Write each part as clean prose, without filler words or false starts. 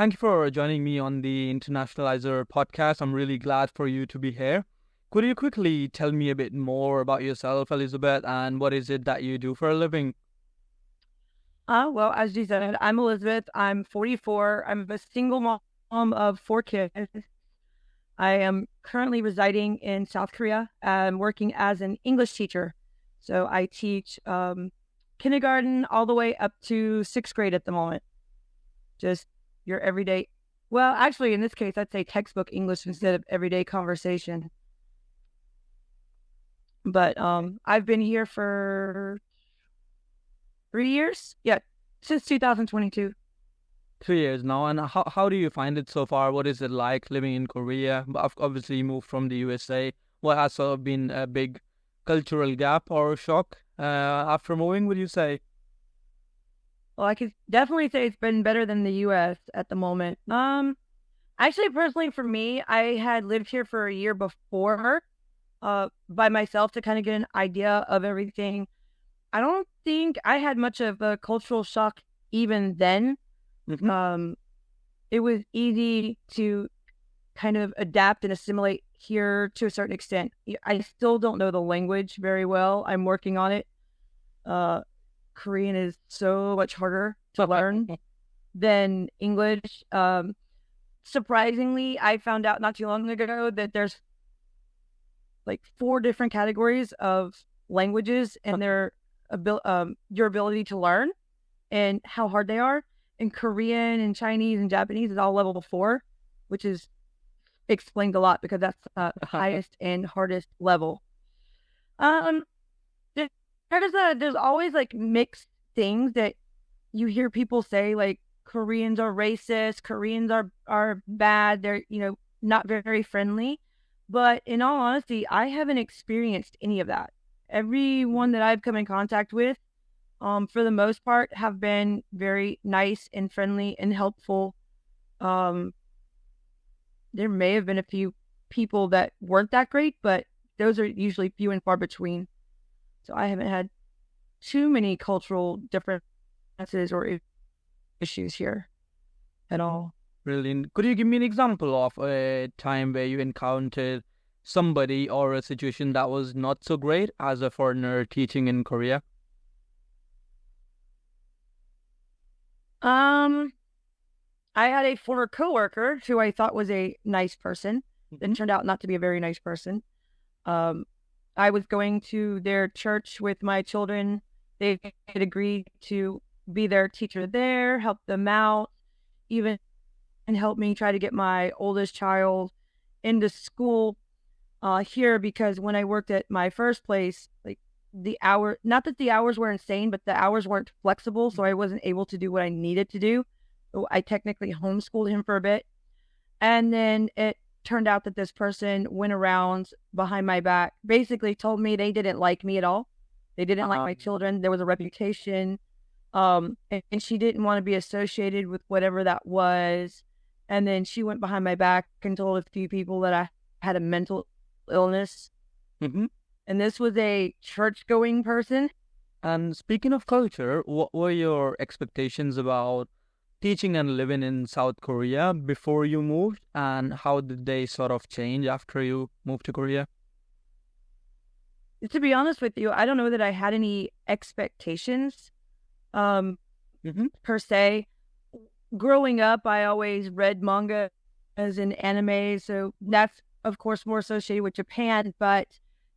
Thank you for joining me on the Internationalizer podcast. I'm really glad for you to be here. Could you quickly tell me a bit more about yourself, Elizabeth, and what is it that you do for a living? Well, as you said, I'm Elizabeth. I'm 44. I'm a single mom of 4 kids. I am currently residing in South Korea and working as an English teacher. So I teach kindergarten all the way up to 6th grade at the moment. Just your everyday. Well, actually, in this case, I'd say textbook English instead of everyday conversation. But I've been here for 3 years. Yeah, since 2022. 3 years now, and how do you find it so far? What is it like living in Korea? Obviously, you moved from the USA. What has sort of been a big cultural gap or shock after moving, would you say? Well, I could definitely say it's been better than the US at the moment. Actually, personally, for me, I had lived here for a year before, by myself to kind of get an idea of everything. I don't think I had much of a cultural shock even then. Mm-hmm. It was easy to kind of adapt and assimilate here to a certain extent. I still don't know the language very well. I'm working on it. Korean is so much harder to learn than English. Surprisingly, I found out not too long ago that there's like 4 different categories of languages and their your ability to learn and how hard they are. And Korean and Chinese and Japanese is all level 4, which is explained a lot because that's the highest and hardest level. Um, there's always like mixed things that you hear people say, like Koreans are racist, Koreans are bad, they're not very friendly. But in all honesty, I haven't experienced any of that. Everyone that I've come in contact with, for the most part, have been very nice and friendly and helpful. There may have been a few people that weren't that great, but those are usually few and far between. So I haven't had too many cultural differences or issues here at all. Brilliant. Could you give me an example of a time where you encountered somebody or a situation that was not so great as a foreigner teaching in Korea? I had a former coworker who I thought was a nice person. It turned out not to be a very nice person. I was going to their church with my children. They had agreed to be their teacher there, help them out, even and help me try to get my oldest child into school here, because when I worked at my first place, like not that the hours were insane, but the hours weren't flexible, so I wasn't able to do what I needed to do. So I technically homeschooled him for a bit. And then it turned out that this person went around behind my back, basically told me they didn't like me at all. They didn't like my children. There was a reputation. And she didn't want to be associated with whatever that was. And then she went behind my back and told a few people that I had a mental illness. Mm-hmm. And this was a church-going person. And speaking of culture, what were your expectations about teaching and living in South Korea before you moved, and how did they sort of change after you moved to Korea? To be honest with you, I don't know that I had any expectations per se. Growing up, I always read manga as an anime, so that's of course more associated with Japan. But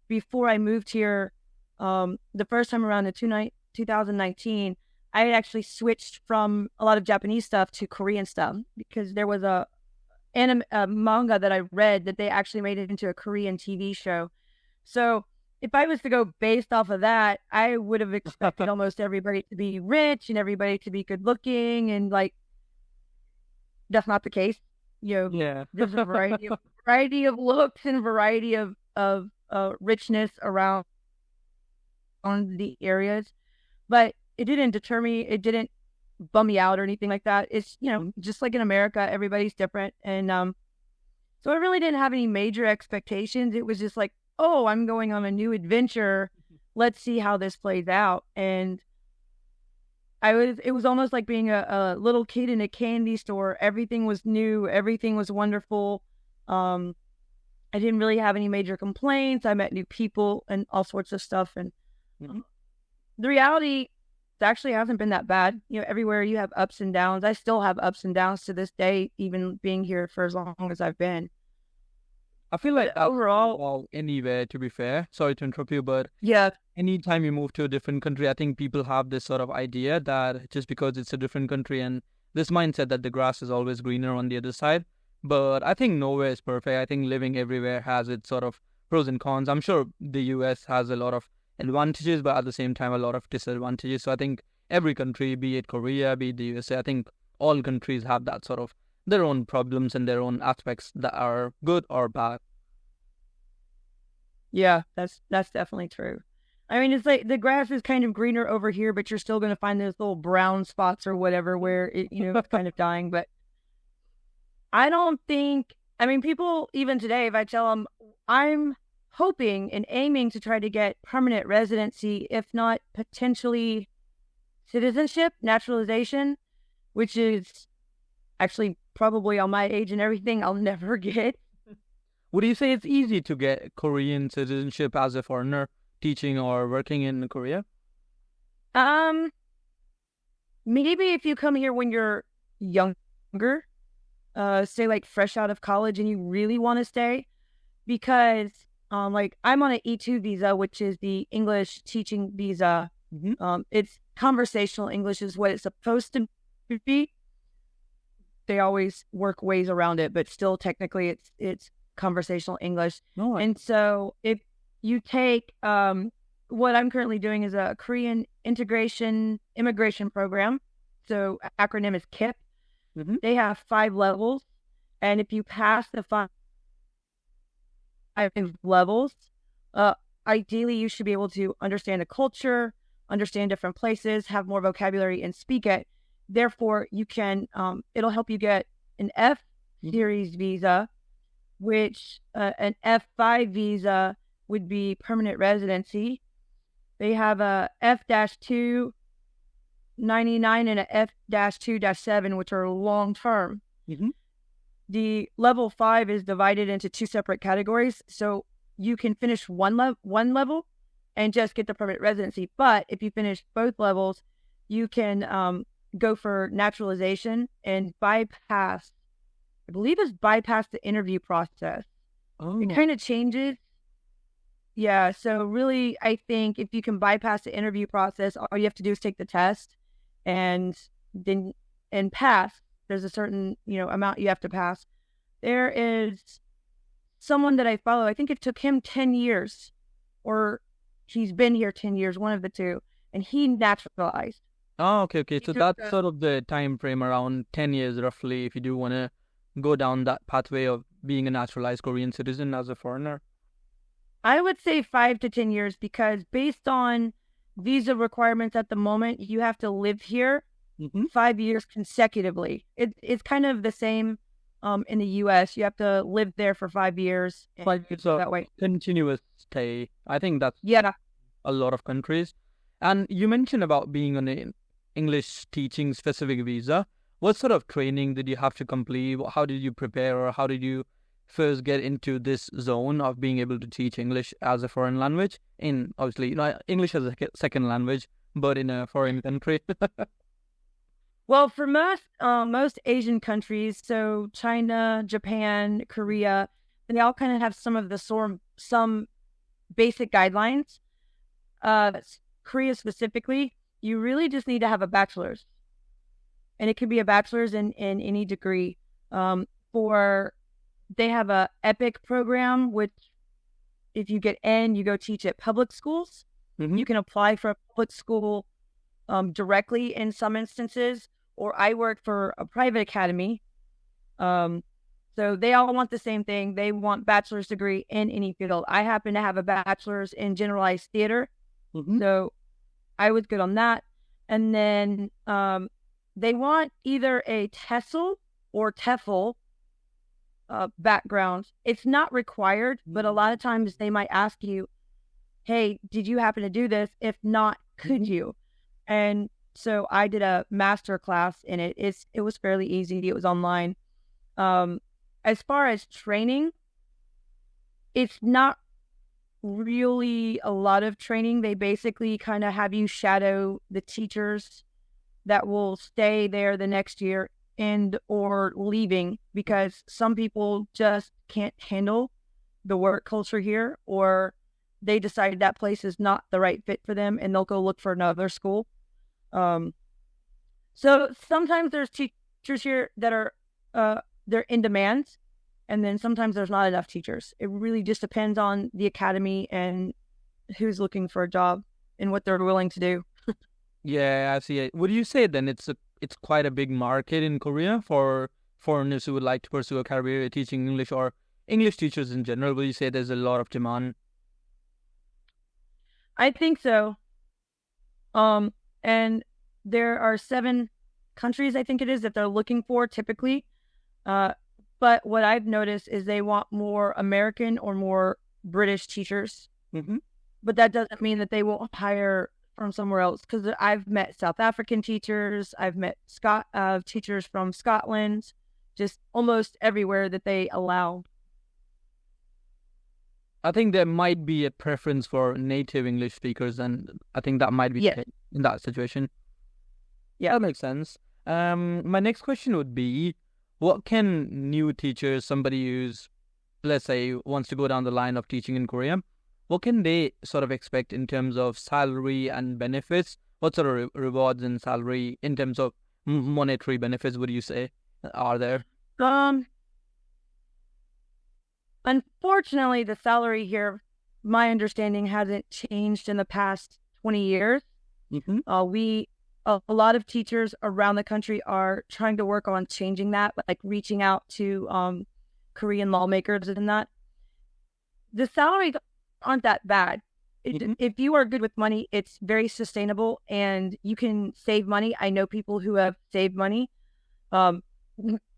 before I moved here, the first time around in 2019, I had actually switched from a lot of Japanese stuff to Korean stuff because there was a manga that I read that they actually made it into a Korean TV show. So if I was to go based off of that, I would have expected almost everybody to be rich and everybody to be good looking, and like that's not the case. Yeah. There's a variety of looks and variety of richness around on the areas, but it didn't deter me. It didn't bum me out or anything like that. It's just like in America, everybody's different, and so I really didn't have any major expectations. It was just like, oh, I'm going on a new adventure. Let's see how this plays out. And It was almost like being a little kid in a candy store. Everything was new. Everything was wonderful. I didn't really have any major complaints. I met new people and all sorts of stuff. And the reality, it actually hasn't been that bad. Everywhere you have ups and downs. I still have ups and downs to this day, even being here for as long as I've been. I feel like overall, anywhere, to be fair. Sorry to interrupt you, but yeah, anytime you move to a different country, I think people have this sort of idea that just because it's a different country and this mindset that the grass is always greener on the other side. But I think nowhere is perfect. I think living everywhere has its sort of pros and cons. I'm sure the US has a lot of advantages, but at the same time, a lot of disadvantages. So I think every country, be it Korea, be it the USA, I think all countries have that sort of their own problems and their own aspects that are good or bad. Yeah, that's definitely true. I mean, it's like the grass is kind of greener over here, but you're still going to find those little brown spots or whatever where it's kind of dying. But I don't think, I mean, people even today, if I tell them I'm hoping and aiming to try to get permanent residency, if not potentially citizenship, naturalization, which is actually probably on my age and everything, I'll never get. Would you say it's easy to get Korean citizenship as a foreigner teaching or working in Korea? Maybe if you come here when you're younger, say like fresh out of college and you really want to stay, because like I'm on an E2 visa, which is the English teaching visa. It's conversational English is what it's supposed to be. They always work ways around it, but still technically it's conversational English. No, and so if you take what I'm currently doing is a Korean integration immigration program. So acronym is KIP. They have 5 levels. And if you pass the 5 levels, ideally you should be able to understand the culture, understand different places, have more vocabulary and speak it. Therefore, you can, it'll help you get an F series visa, which an F5 visa would be permanent residency. They have a F-299 and a F-2-7, which are long term. The level 5 is divided into 2 separate categories. So you can finish one level and just get the permanent residency. But if you finish both levels, you can go for naturalization and bypass, I believe it's bypass the interview process. It kind of changes. Yeah, so really, I think if you can bypass the interview process, all you have to do is take the test and pass. There's a certain, amount you have to pass. There is someone that I follow, I think it took him 10 years, or he's been here 10 years, one of the two, and he naturalized. Oh, okay. So that's sort of the time frame, around 10 years roughly, if you do want to go down that pathway of being a naturalized Korean citizen as a foreigner. I would say 5 to 10 years, because based on visa requirements at the moment, you have to live here 5 years consecutively. It's kind of the same in the US. You have to live there for 5 years. So that way. Continuous stay. I think that's a lot of countries. And you mentioned about being on an English teaching specific visa. What sort of training did you have to complete? How did you prepare, or how did you first get into this zone of being able to teach English as a foreign language? In obviously, English as a second language, but in a foreign country. Well, for most Asian countries, so China, Japan, Korea, they all kind of have some basic guidelines. Korea specifically, you really just need to have a bachelor's, and it could be a bachelor's in any degree. They have a EPIC program, which if you get in, you go teach at public schools. You can apply for a public school directly in some instances, or I work for a private academy. So they all want the same thing. They want bachelor's degree in any field. I happen to have a bachelor's in generalized theater. So I was good on that. And then they want either a TESOL or TEFL background. It's not required, but a lot of times they might ask you, hey, did you happen to do this? If not, could you? And So I did a master class in it. It was fairly easy. It was online. As far as training, it's not really a lot of training. They basically kind of have you shadow the teachers that will stay there the next year and or leaving, because some people just can't handle the work culture here, or they decide that place is not the right fit for them and they'll go look for another school. So sometimes there's teachers here that are they're in demand, and then sometimes there's not enough teachers. It really just depends on the academy and who's looking for a job and what they're willing to do. Yeah, I see it. Would you say then it's quite a big market in Korea for foreigners who would like to pursue a career teaching English, or English teachers in general? Would you say there's a lot of demand? I think so. And there are 7 countries, I think it is, that they're looking for typically. But what I've noticed is they want more American or more British teachers. Mm-hmm. But that doesn't mean that they won't hire from somewhere else, because I've met South African teachers. I've met teachers from Scotland, just almost everywhere that they allow. I think there might be a preference for native English speakers, and I think that might be Yes. in that situation. Yeah. That makes sense. My next question would be, what can new teachers, somebody who's, let's say, wants to go down the line of teaching in Korea, what can they sort of expect in terms of salary and benefits? What sort of rewards and salary in terms of monetary benefits would you say are there? Unfortunately, the salary here, my understanding, hasn't changed in the past 20 years. Mm-hmm. A lot of teachers around the country are trying to work on changing that, like reaching out to Korean lawmakers and that. The salaries aren't that bad. If you are good with money, it's very sustainable and you can save money. I know people who have saved money.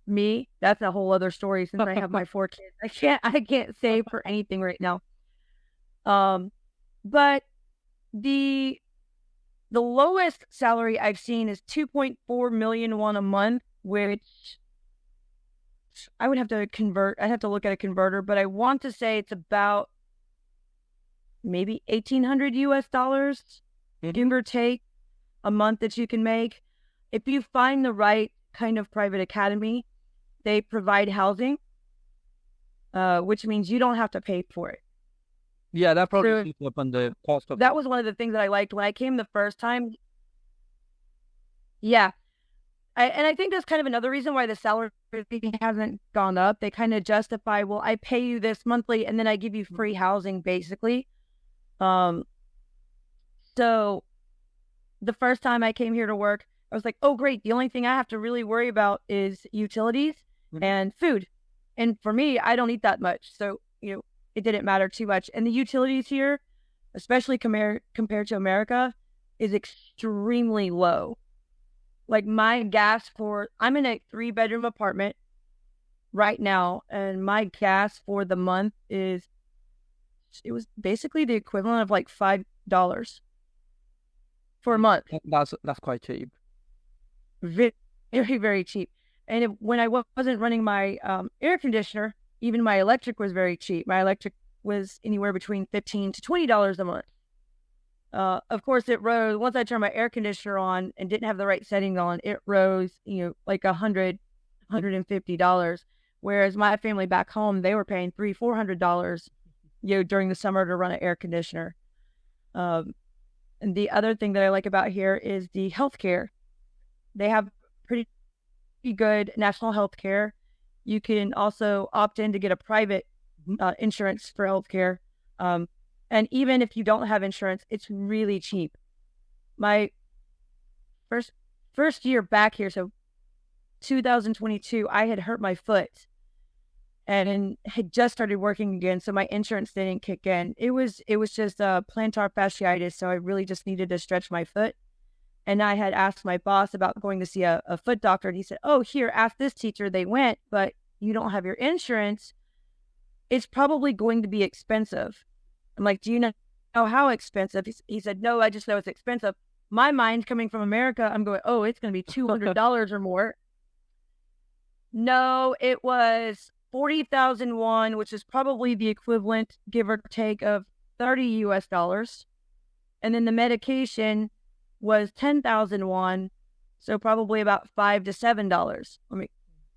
Me, that's a whole other story since I have my 4 kids. I can't save for anything right now. But the lowest salary I've seen is 2.4 million won a month, which I would have to convert. I'd have to look at a converter, but I want to say it's about maybe $1,800 give or take a month that you can make. If you find the right kind of private academy, they provide housing, which means you don't have to pay for it. Yeah, that probably keeps up on the cost of that was one of the things that I liked when I came the first time. Yeah. And I think that's kind of another reason why the salary hasn't gone up. They kind of justify, well, I pay you this monthly and then I give you free housing, basically. So the first time I came here to work, I was like, oh, great. The only thing I have to really worry about is utilities and food. And for me, I don't eat that much. So, it didn't matter too much. And the utilities here, especially compared to America, is extremely low. Like my gas I'm in a 3-bedroom apartment right now, and my gas for the month it was basically the equivalent of like $5 for a month. That's quite cheap. Very, very, very cheap. And when I wasn't running my air conditioner, even my electric was very cheap. My electric was anywhere between $15 to $20 a month. Of course, it rose once I turned my air conditioner on and didn't have the right settings on. It rose, like $100, $150. Whereas my family back home, they were paying $300, $400, during the summer to run an air conditioner. And the other thing that I like about here is the healthcare. They have pretty good national healthcare. You can also opt in to get a private insurance for healthcare. And even if you don't have insurance, it's really cheap. My first year back here, so 2022, I had hurt my foot and had just started working again, so my insurance didn't kick in. It was just plantar fasciitis, so I really just needed to stretch my foot. And I had asked my boss about going to see a foot doctor, and he said, oh, here, ask this teacher. They went, but you don't have your insurance. It's probably going to be expensive. I'm like, do you know how expensive? He said, no, I just know it's expensive. my mind coming from America, I'm going, oh, it's going to be $200 or more. No, it was 40,000 won, which is probably the equivalent, give or take, of 30 US dollars. And then the medication was 10,000 won, so probably about $5 to $7. I mean,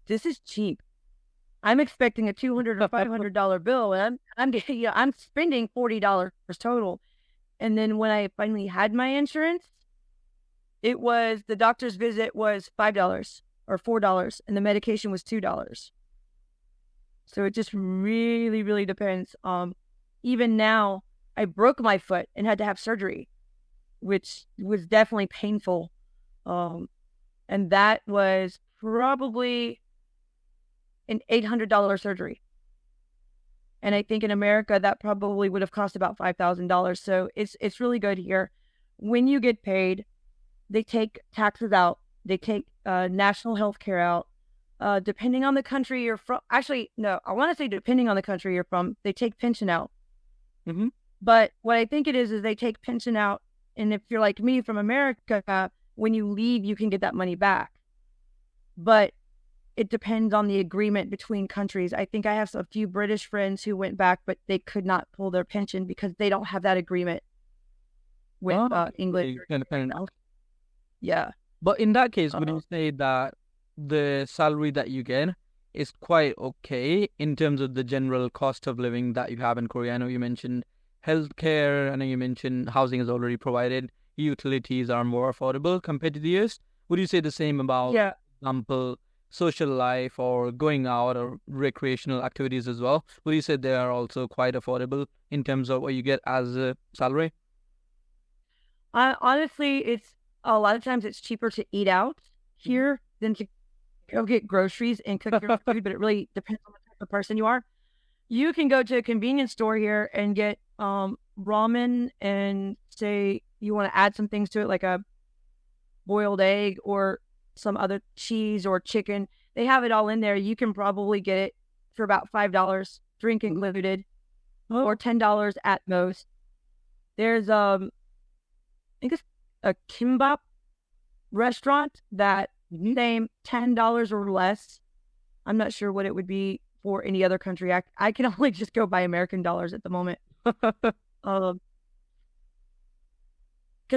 this is cheap. I'm expecting a $200 or $500 bill, and I'm spending $40 total. And then when I finally had my insurance, the doctor's visit was $5 or $4, and the medication was $2. So it just really, really depends. Even now, I broke my foot and had to have surgery, which was definitely painful. And that was probably an $800 surgery. And I think in America, that probably would have cost about $5,000. So it's really good here. When you get paid, they take taxes out. They take national health care out. Depending on the country you're from. Actually, no, I want to say depending on the country you're from, they take pension out. Mm-hmm. But what I think it is they take pension out. And if you're like me from America, when you leave, you can get that money back. But it depends on the agreement between countries. I think I have a few British friends who went back, but they could not pull their pension because they don't have that agreement with England. Yeah. But in that case, would you say that the salary that you get is quite okay in terms of the general cost of living that you have in Korea? I know you mentioned healthcare. I know you mentioned housing is already provided. Utilities are more affordable compared to the US. Would you say the same about, for example, social life or going out or recreational activities as well? Would you say they are also quite affordable in terms of what you get as a salary? Honestly, it's a lot of times it's cheaper to eat out here than to go get groceries and cook your food, but it really depends on the type of person you are. You can go to a convenience store here and get ramen and say you want to add some things to it, like a boiled egg or some other cheese or chicken. They have it all in there. You can probably get it for about $5, drink included, or $10 at most. There's I think it's a kimbap restaurant that same $10 or less. I'm not sure what it would be for any other country. I can only just go by American dollars at the moment. Because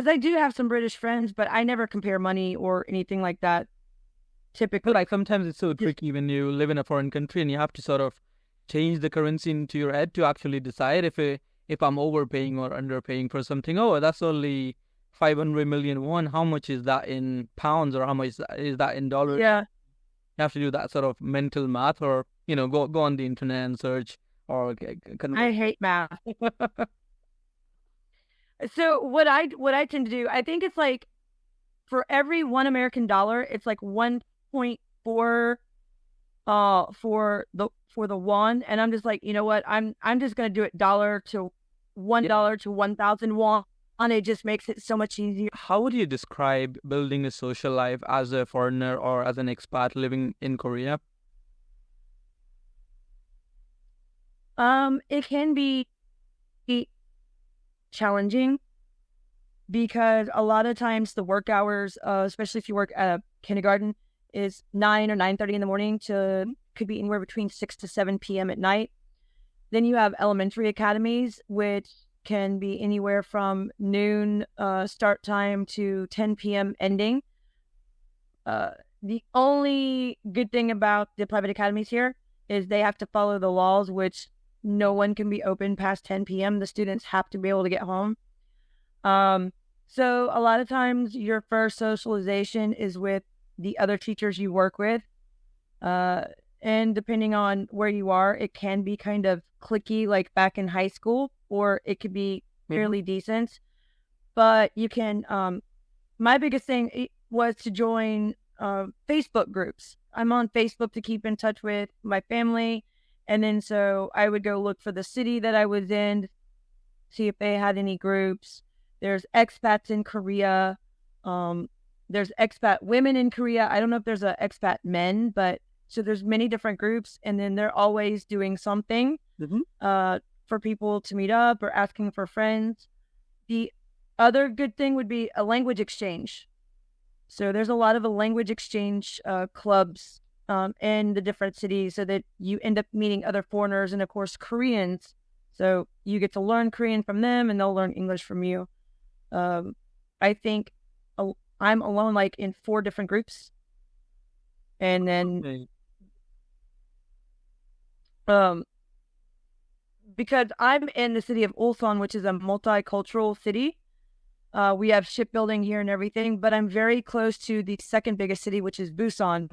I do have some British friends, but I never compare money or anything like that. Typically, like sometimes it's so tricky when you live in a foreign country and you have to sort of change the currency into your head to actually decide if I'm overpaying or underpaying for something. Oh, that's only 500 million won. How much is that in pounds, or how much is that in dollars? Yeah, you have to do that sort of mental math, or go on the internet and search or I hate math. So what I tend to do, I think it's like for every $1 American dollar, it's like 1.4 for the won, and I'm just like, you know what, I'm just gonna do it $1 to $1 to 1,000 won, and it just makes it so much easier. How would you describe building a social life as a foreigner or as an expat living in Korea? It can be challenging because a lot of times the work hours, especially if you work at a kindergarten, is 9 or 9:30 in the morning to could be anywhere between 6 to 7 p.m. at night. Then you have elementary academies, which can be anywhere from noon start time to 10 p.m. ending. The only good thing about the private academies here is they have to follow the laws, which no one can be open past 10 p.m. The students have to be able to get home. So a lot of times your first socialization is with the other teachers you work with. And depending on where you are, it can be kind of cliquey like back in high school, or it could be fairly decent. But you can, my biggest thing was to join Facebook groups. I'm on Facebook to keep in touch with my family. And then so I would go look for the city that I was in, see if they had any groups. There's expats in Korea. There's expat women in Korea. I don't know if there's a expat men, but so there's many different groups, and then they're always doing something for people to meet up or asking for friends. The Other good thing would be a language exchange. So there's a lot of language exchange clubs in the different cities, so that you end up meeting other foreigners and, of course, Koreans. So you get to learn Korean from them, and they'll learn English from you. I think I'm alone like in 4 different groups, and then because I'm in the city of Ulsan, which is a multicultural city. We have shipbuilding here and everything, but I'm very close to the second biggest city, which is Busan.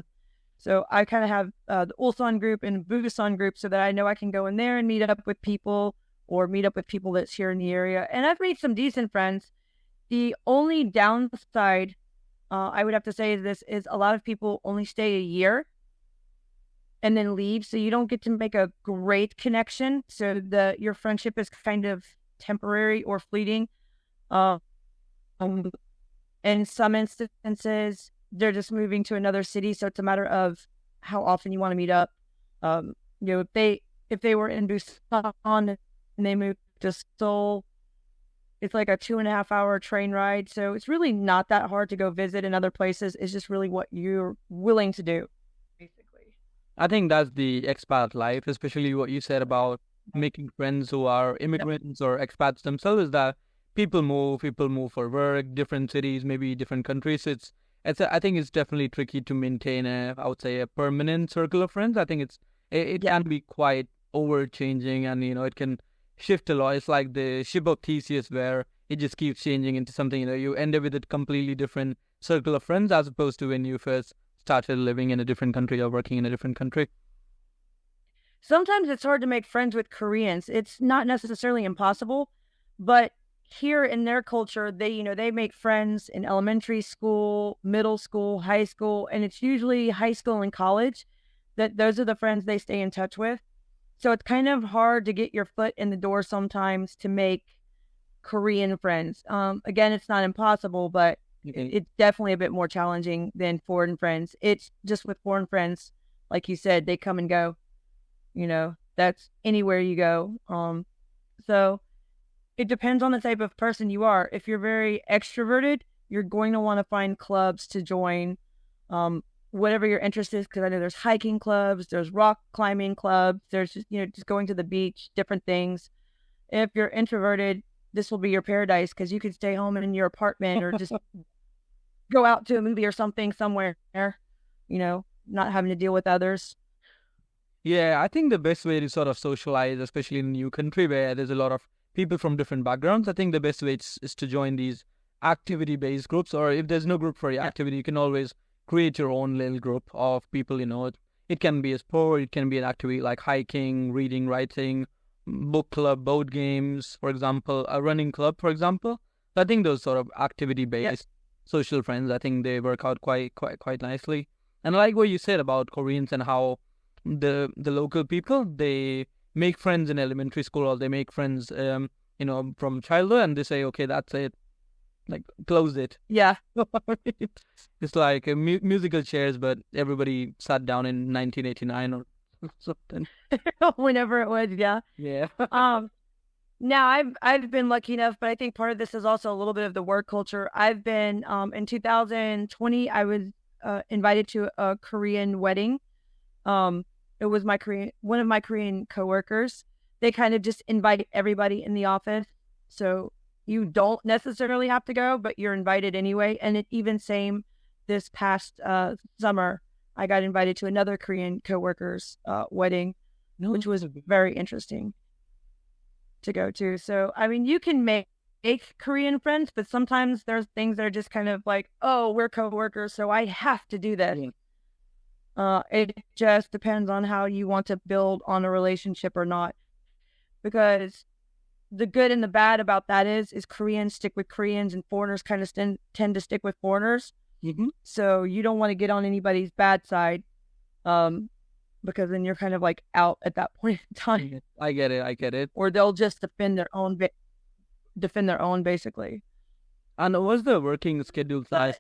So I kind of have the Ulsan group and Busan group, so that I know I can go in there and meet up with people, or meet up with people that's here in the area. And I've made some decent friends. The only downside I would have to say this is a lot of people only stay a year and then leave, so you don't get to make a great connection. So your friendship is kind of temporary or fleeting. In some instances, they're just moving to another city, so it's a matter of how often you want to meet up. If they were in Busan and they moved to Seoul, it's like a 2.5 hour train ride. So it's really not that hard to go visit in other places. It's just really what you're willing to do, basically. I think that's the expat life, especially what you said about making friends who are immigrants or expats themselves, is that people move for work, different cities, maybe different countries. I think it's definitely tricky to maintain I would say, a permanent circle of friends. I think it can be quite overchanging, and it can shift a lot. It's like the ship of Theseus, where it just keeps changing into something. You end up with a completely different circle of friends, as opposed to when you first started living in a different country or working in a different country. Sometimes it's hard to make friends with Koreans. It's not necessarily impossible, but here in their culture, they make friends in elementary school, middle school, high school, and it's usually high school and college that those are the friends they stay in touch with. So it's kind of hard to get your foot in the door sometimes to make Korean friends. Again, it's not impossible, but it's definitely a bit more challenging than foreign friends. It's just with foreign friends, like you said, they come and go. That's anywhere you go. So it depends on the type of person you are. If you're very extroverted, you're going to want to find clubs to join, whatever your interest is, because I know there's hiking clubs, there's rock climbing clubs, there's just going to the beach, different things. If you're introverted, this will be your paradise, because you can stay home in your apartment or just go out to a movie or something somewhere, not having to deal with others. Yeah, I think the best way to sort of socialize, especially in a new country where there's a lot of people from different backgrounds, I think the best way is to join these activity-based groups, or if there's no group for your activity, you can always create your own little group of people. It can be a sport, it can be an activity like hiking, reading, writing, book club, board games, for example, a running club, for example. So I think those sort of activity-based social friends, I think they work out quite nicely. And I like what you said about Koreans and how the local people, they make friends in elementary school, or they make friends from childhood, and they say, okay, that's it, like, close it. Yeah. It's like musical chairs, but everybody sat down in 1989 or something. Whenever it was. Yeah. Now I've been lucky enough, but I think part of this is also a little bit of the work culture. I've been in 2020, I was invited to a Korean wedding. It was one of my Korean coworkers. They kind of just invite everybody in the office, so you don't necessarily have to go, but you're invited anyway. And it even same this past summer, I got invited to another Korean coworker's wedding, which was very interesting to go to. So I mean, you can make Korean friends, but sometimes there's things that are just kind of like, oh, we're coworkers, so I have to do this. It just depends on how you want to build on a relationship or not. Because the good and the bad about that is Koreans stick with Koreans and foreigners kind of tend to stick with foreigners. Mm-hmm. So you don't want to get on anybody's bad side, because then you're kind of like out at that point in time. I get it. Or they'll just defend their own, basically. And what's the working schedule like?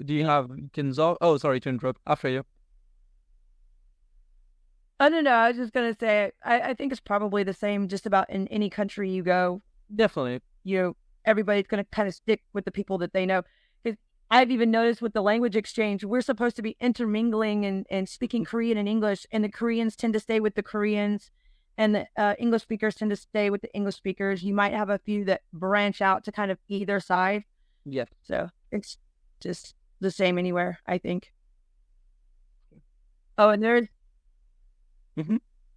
Do you have weekends off? Oh, sorry to interrupt. After you. I don't know. I was just going to say, I think it's probably the same just about in any country you go. Definitely. everybody's going to kind of stick with the people that they know. Because I've even noticed with the language exchange, we're supposed to be intermingling and speaking Korean and English, and the Koreans tend to stay with the Koreans, and the English speakers tend to stay with the English speakers. You might have a few that branch out to kind of either side. Yeah. So it's just the same anywhere, I think. Oh, and there's,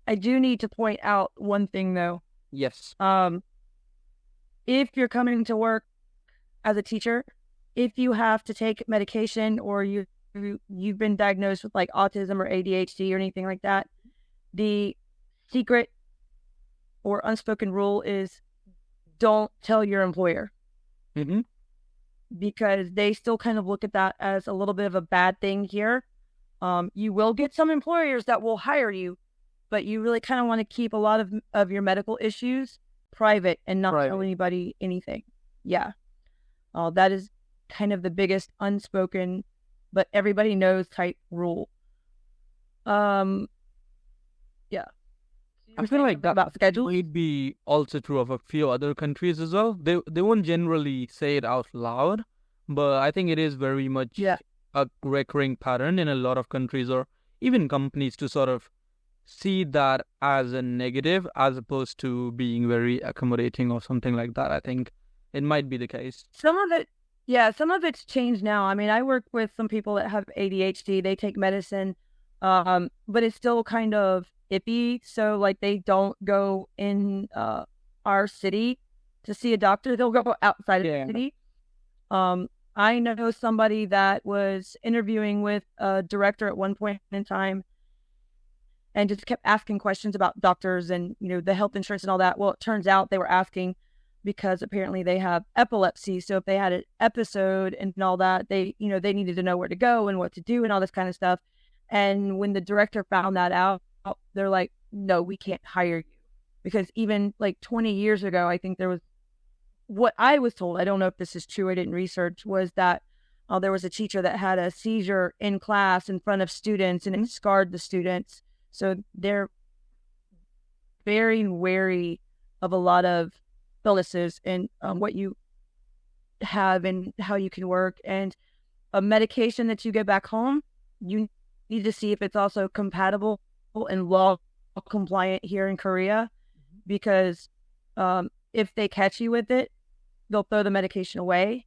I do need to point out one thing though. Yes. If you're coming to work as a teacher, if you have to take medication or you've been diagnosed with like autism or ADHD or anything like that, the secret or unspoken rule is don't tell your employer. Because they still kind of look at that as a little bit of a bad thing here. You will get some employers that will hire you, but you really kind of want to keep a lot of your medical issues private and not tell anybody anything. Yeah. That is kind of the biggest unspoken, but everybody knows type rule. Yeah. I feel like that about schedules might be also true of a few other countries as well. They won't generally say it out loud, but I think it is very much a recurring pattern in a lot of countries or even companies to sort of see that as a negative as opposed to being very accommodating or something like that. I think it might be the case. Some of it's changed now. I mean, I work with some people that have ADHD. They take medicine, but it's still kind of iffy. So like they don't go in our city to see a doctor. They'll go outside of the city. I know somebody that was interviewing with a director at one point in time and just kept asking questions about doctors and, the health insurance and all that. Well, it turns out they were asking because apparently they have epilepsy. So if they had an episode and all that, they needed to know where to go and what to do and all this kind of stuff. And when the director found that out, they're like, no, we can't hire you. Because even like 20 years ago, I think there was, what I was told, I don't know if this is true, I didn't research, was that there was a teacher that had a seizure in class in front of students and it scarred the students. So they're very wary of a lot of illnesses and what you have and how you can work. And a medication that you get back home, you need to see if it's also compatible and law compliant here in Korea, because if they catch you with it, they'll throw the medication away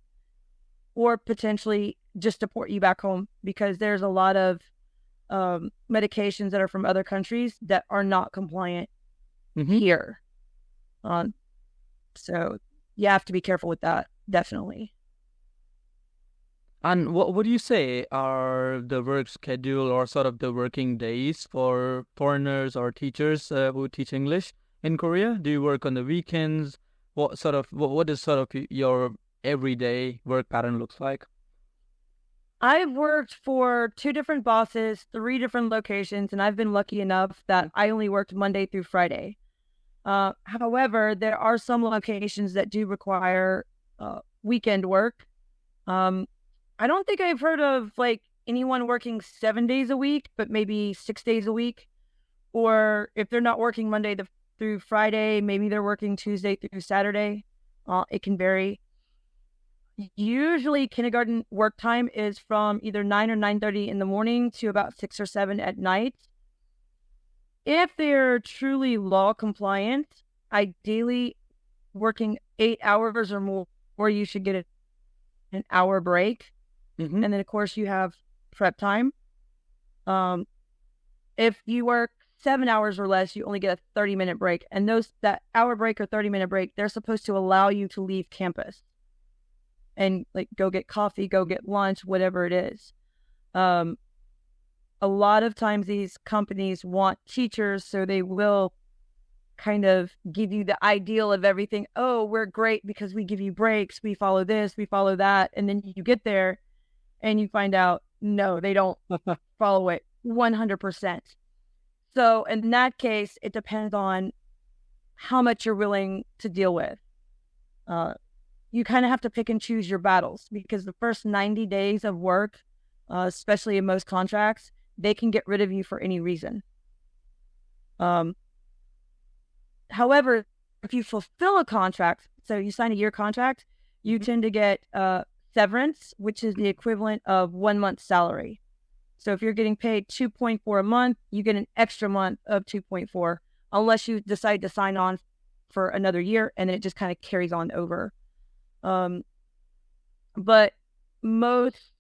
or potentially just deport you back home, because there's a lot of medications that are from other countries that are not compliant here. So you have to be careful with that, definitely. And what do you say are the work schedule or sort of the working days for foreigners or teachers who teach English in Korea? Do you work on the weekends? What does sort of your everyday work pattern looks like? I've worked for 2 different bosses, 3 different locations, and I've been lucky enough that I only worked Monday through Friday. However, there are some locations that do require weekend work. I don't think I've heard of like anyone working 7 days a week, but maybe 6 days a week. Or if they're not working Monday through Friday, maybe they're working Tuesday through Saturday. It can vary. Usually kindergarten work time is from either 9 or 9:30 in the morning to about 6 or 7 at night. If they're truly law compliant, ideally working 8 hours or more, or you should get an hour break. And then, of course, you have prep time. If you work 7 hours or less, you only get a 30-minute break. And that hour break or 30-minute break, they're supposed to allow you to leave campus and like go get coffee, go get lunch, whatever it is. A lot of times these companies want teachers, so they will kind of give you the ideal of everything. Oh, we're great because we give you breaks. We follow this, we follow that. And then you get there and you find out, no, they don't follow it 100%. So in that case, it depends on how much you're willing to deal with. You kind of have to pick and choose your battles, because the first 90 days of work, especially in most contracts, they can get rid of you for any reason. However, if you fulfill a contract So you sign a year contract, you tend to get severance, which is the equivalent of 1 month's salary. So if you're getting paid 2.4 a month, you get an extra month of 2.4, unless you decide to sign on for another year, and then it just kind of carries on over. But most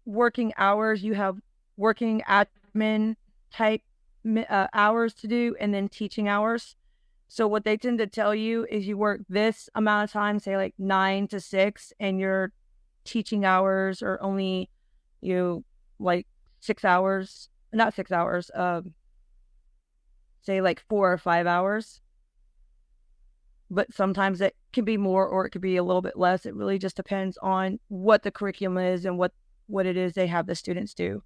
working hours, you have working admin type hours to do, and then teaching hours. So what they tend to tell you is you work this amount of time, say like 9 to 6, and your teaching hours are only, like 6 hours, not 6 hours, say like 4 or 5 hours. But sometimes it can be more or it could be a little bit less. It really just depends on what the curriculum is and what it is they have the students do.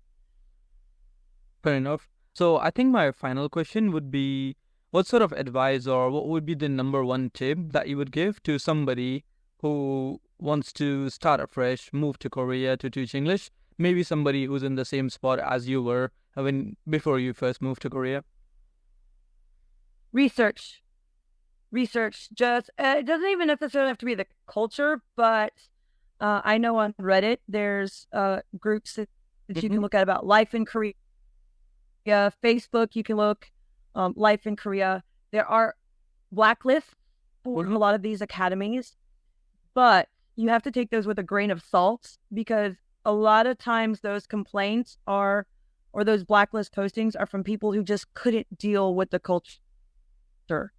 Fair enough. So I think my final question would be, what sort of advice or what would be the number one tip that you would give to somebody who wants to start afresh, move to Korea to teach English? Maybe somebody who's in the same spot as you were before you first moved to Korea. Research. Just it doesn't even necessarily have to be the culture, but I know on Reddit there's groups that you can look at about life in Korea. Facebook, you can look life in Korea. There are blacklists for a lot of these academies, but you have to take those with a grain of salt, because a lot of times those complaints or those blacklist postings are from people who just couldn't deal with the culture.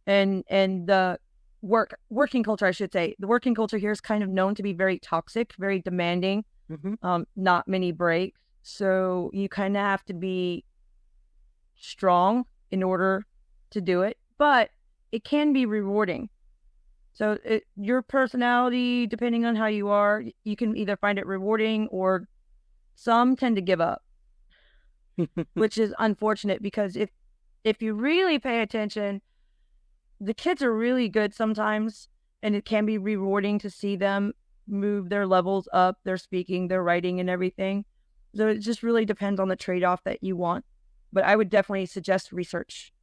And the working culture, I should say. The working culture here is kind of known to be very toxic, very demanding, not many breaks. So you kind of have to be strong in order to do it, but it can be rewarding. So your personality, depending on how you are, you can either find it rewarding, or some tend to give up, which is unfortunate, because if you really pay attention, the kids are really good sometimes, and it can be rewarding to see them move their levels up, their speaking, their writing, and everything. So it just really depends on the trade-off that you want. But I would definitely suggest research.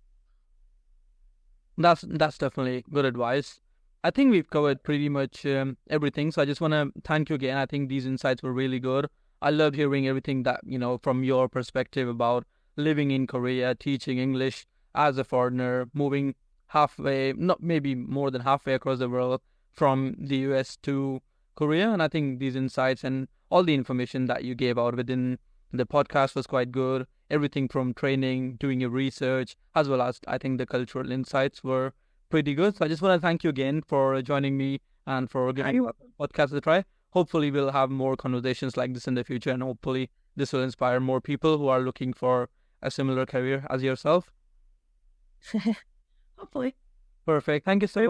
That's definitely good advice. I think we've covered pretty much everything. So I just want to thank you again. I think these insights were really good. I loved hearing everything that, from your perspective about living in Korea, teaching English as a foreigner, moving halfway, not maybe more than halfway across the world from the US to Korea. And I think these insights and all the information that you gave out within the podcast was quite good. Everything from training, doing your research, as well as I think the cultural insights were pretty good. So I just want to thank you again for joining me and for giving the podcast a try. Hopefully we'll have more conversations like this in the future, and hopefully this will inspire more people who are looking for a similar career as yourself. Hopefully. Perfect. Thank you so much.